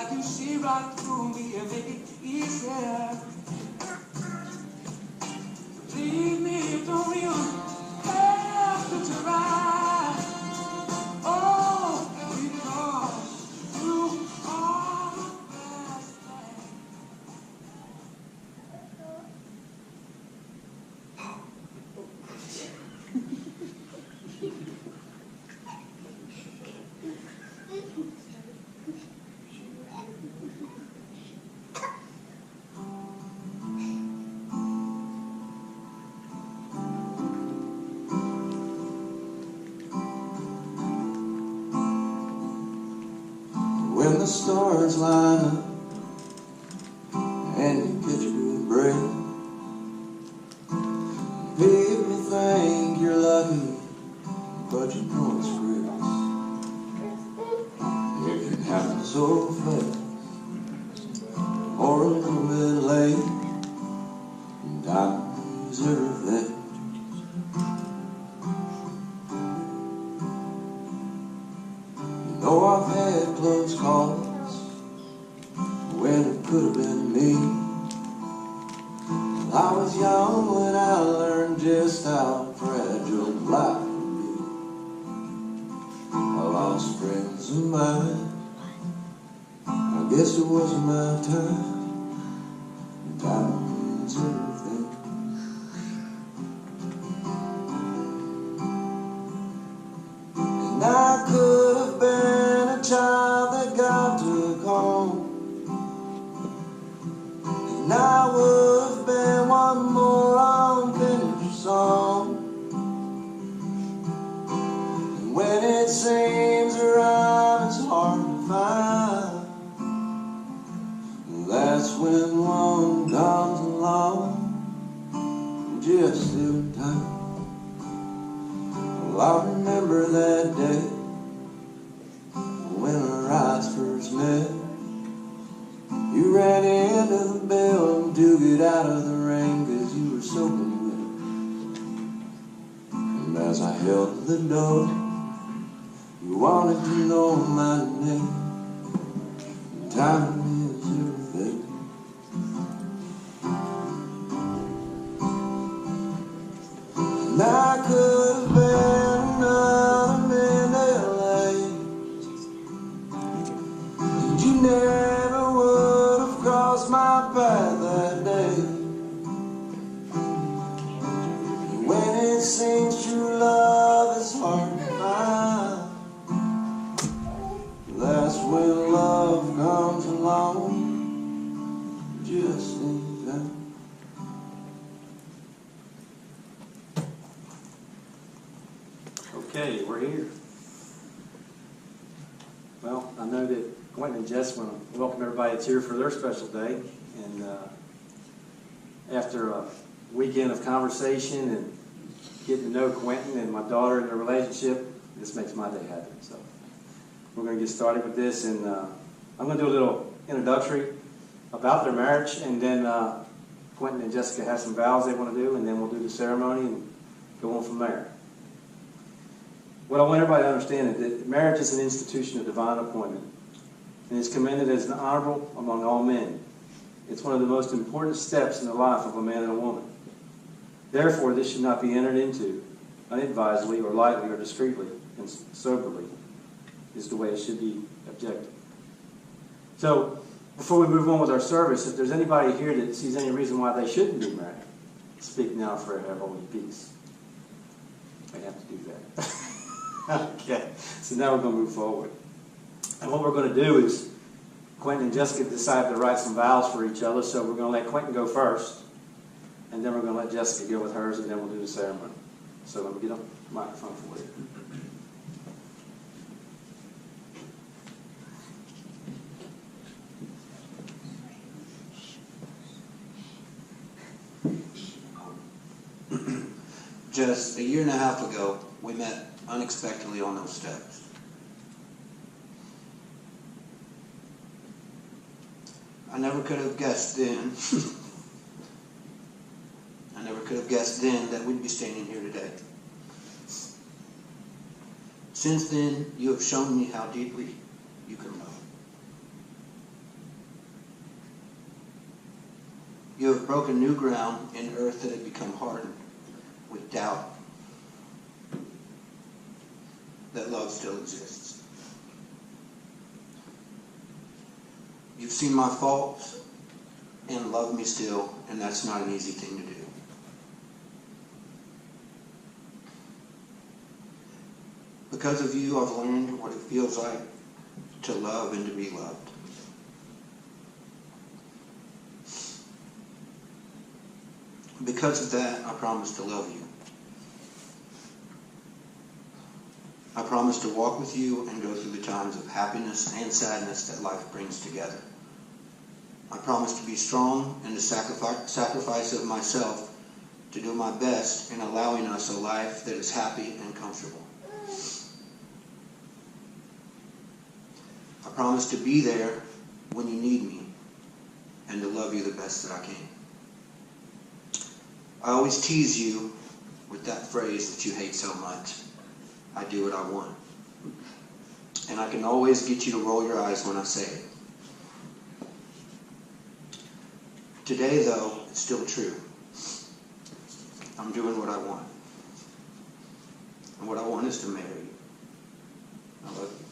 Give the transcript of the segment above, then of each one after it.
like you see right through me and make it easier. Believe me, don't you have to try. Oh, because you are the best thing. When the stars line up and you catch a good break, people think you're lucky, but you know it's grace. If it happens so fast or a little bit late, time is everything. You know I've had close calls when it could have been me. I was young when I learned just how fragile life could be. I lost friends of mine. I guess it wasn't my time. Time means everything. And I could have been a child that God took home. And I would have been one more unfinished song. And when it seems a rhyme is hard to find, that's when one comes along just in time. Well, I remember that day when our eyes first met. You ran into the building to get out of the rain 'cause you were soaking wet. And as I held the door, you wanted to know my name. Time is everything. And I could have been another minute late, and you never would have crossed my path that day. And when it seems true love is hard to find, that's when love comes along just in time. Okay, we're here. Well, I know that Quentin and Jess want to welcome everybody that's here for their special day. And after a weekend of conversation and getting to know Quentin and my daughter and their relationship, this makes my day happen. So we're going to get started with this, and I'm going to do a little introductory about their marriage, and then Quentin and Jessica have some vows they want to do, and then we'll do the ceremony and go on from there. What I want everybody to understand is that marriage is an institution of divine appointment, and it's commended as an honorable among all men. It's one of the most important steps in the life of a man and a woman. Therefore, this should not be entered into unadvisedly or lightly or discreetly and soberly, is the way it should be objected. So, before we move on with our service, if there's anybody here that sees any reason why they shouldn't be married, speak now, forever hold your peace. I have to do that. Okay, so now we're going to move forward. And what we're going to do is, Quentin and Jessica decided to write some vows for each other, so we're going to let Quentin go first, and then we're going to let Jessica go with hers, and then we'll do the ceremony. So let me get a microphone for you. Just a year and a half ago, we met unexpectedly on those steps. I never could have guessed then, that we'd be standing here today. Since then, you have shown me how deeply you can love. You have broken new ground in earth that had become hardened with doubt that love still exists. You've seen my faults and love me still, and that's not an easy thing to do. Because of you, I've learned what it feels like to love and to be loved. Because of that, I promise to love you. I promise to walk with you and go through the times of happiness and sadness that life brings together. I promise to be strong and to sacrifice of myself to do my best in allowing us a life that is happy and comfortable. I promise to be there when you need me and to love you the best that I can. I always tease you with that phrase that you hate so much. I do what I want. And I can always get you to roll your eyes when I say it. Today, though, it's still true. I'm doing what I want. And what I want is to marry you. I love you.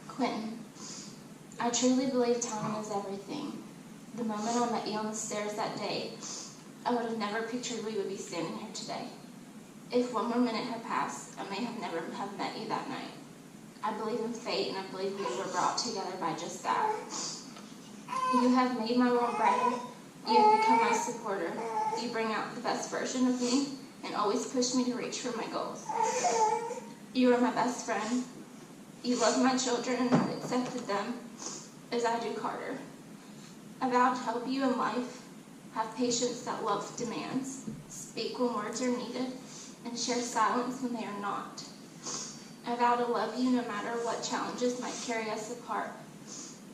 Quentin, I truly believe timing is everything. The moment I met you on the stairs that day, I would have never pictured we would be standing here today. If one more minute had passed, I may have never have met you that night. I believe in fate, and I believe we were brought together by just that. You have made my world brighter. You have become my supporter. You bring out the best version of me and always push me to reach for my goals. You are my best friend. You love my children and have accepted them as I do Carter. I vow to help you in life, have patience that love demands, speak when words are needed, and share silence when they are not. I vow to love you no matter what challenges might carry us apart,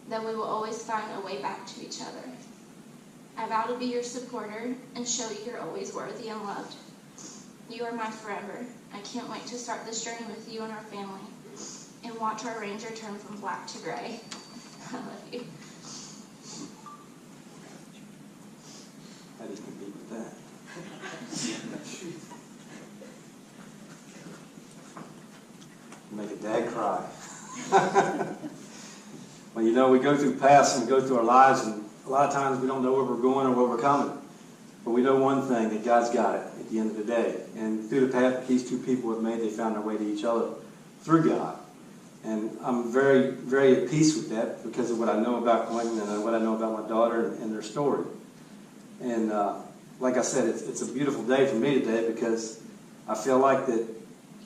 that we will always find a way back to each other. I vow to be your supporter and show you you're always worthy and loved. You are my forever. I can't wait to start this journey with you and our family and watch our Ranger turn from black to gray. I love you. How do you compete with that? Make a dad cry. Well, you know, we go through paths and we go through our lives, and a lot of times we don't know where we're going or where we're coming. But we know one thing, that God's got it at the end of the day. And through the path that these two people have made, they found their way to each other through God. And I'm very, very at peace with that because of what I know about Quentin and what I know about my daughter and their story. And like I said, it's a beautiful day for me today because I feel like that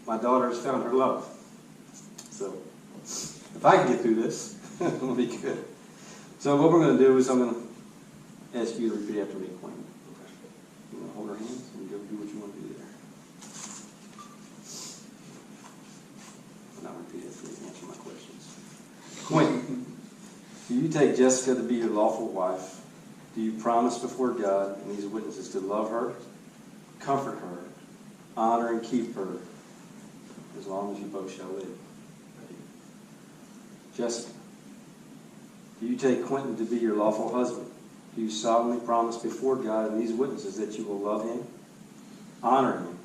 my daughter has found her love. So if I can get through this, it'll be good. So what we're going to do is I'm going to ask you to repeat after me, Quentin. You want to hold our hands and go do what you want to do there. I'll not repeat after me. Answer my questions. Quentin, do you take Jessica to be your lawful wife? Do you promise before God and these witnesses to love her, comfort her, honor and keep her as long as you both shall live? Jessica, do you take Quentin to be your lawful husband? Do you solemnly promise before God and these witnesses that you will love him, honor him,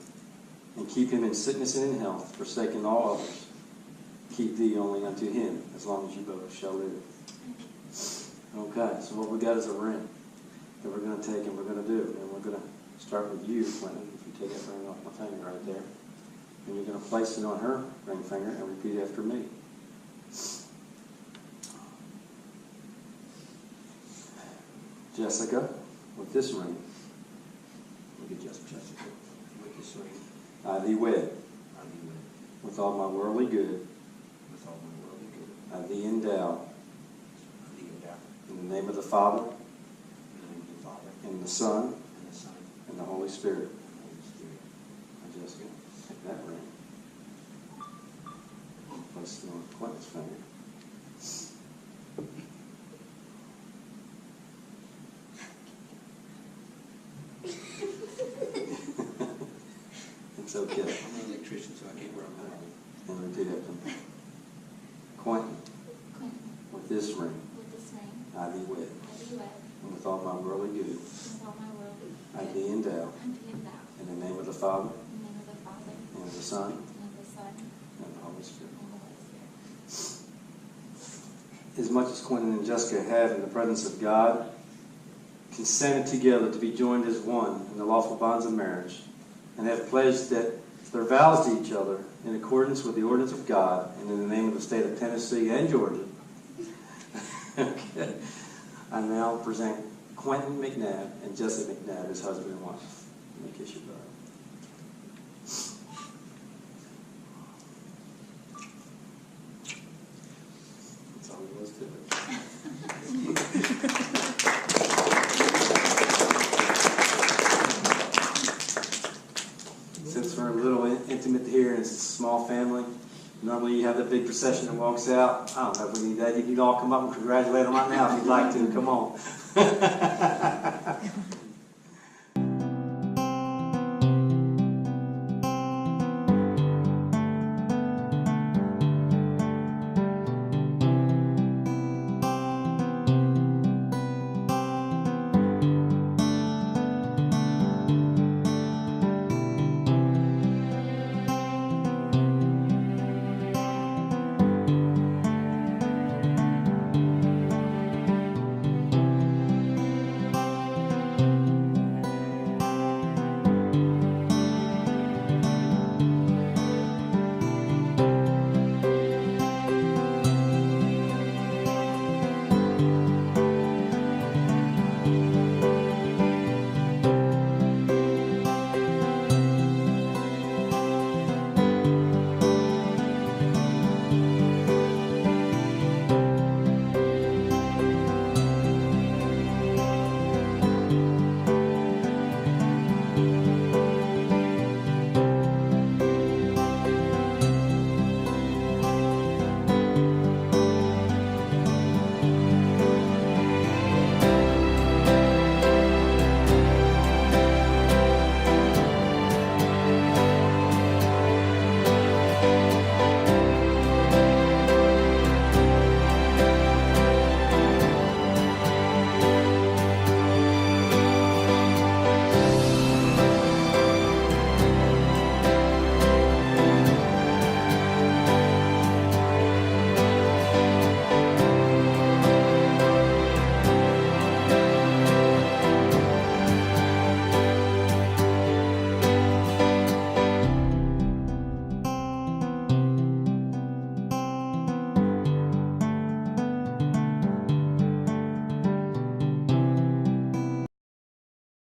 and keep him in sickness and in health, forsaking all others? Keep thee only unto him, as long as you both shall live. Okay, so what we got is a ring that we're going to take and we're going to do. And we're going to start with you, Quentin, if you take that ring off my finger right there. And you're going to place it on her ring finger and repeat after me. Jessica, with this ring, look at Jessica, with this ring, I thee wed, with all my worldly good, I thee endow, in the name of the Father, and the Son, and the Holy Spirit. Now, Jessica, take that ring, place it on Quentin's finger. It's okay. I'm an electrician, so I can't wear them. And repeat after me. Quentin, Quentin, with this ring, with this ring, I thee wed, I do wed, and with all my worldly goods, with all my worldly I goods, thee endow, I thee endow, in the name of the Father, in the name of the Father, and of the Son, and of the Son, and of the Holy Spirit. and of the Holy Spirit. As much as Quentin and Jessica have in the presence of God consented together to be joined as one in the lawful bonds of marriage, and have pledged that their vows to each other in accordance with the ordinance of God and in the name of the state of Tennessee and Georgia. Okay. I now present Quentin McNabb and Jessica McNabb as husband and wife. Let me kiss your brother. That's all there was to it. Since we're a little intimate here and it's a small family, normally you have the big procession that walks out. I don't know if we need that. You can all come up and congratulate them right now if you'd like to. Come on.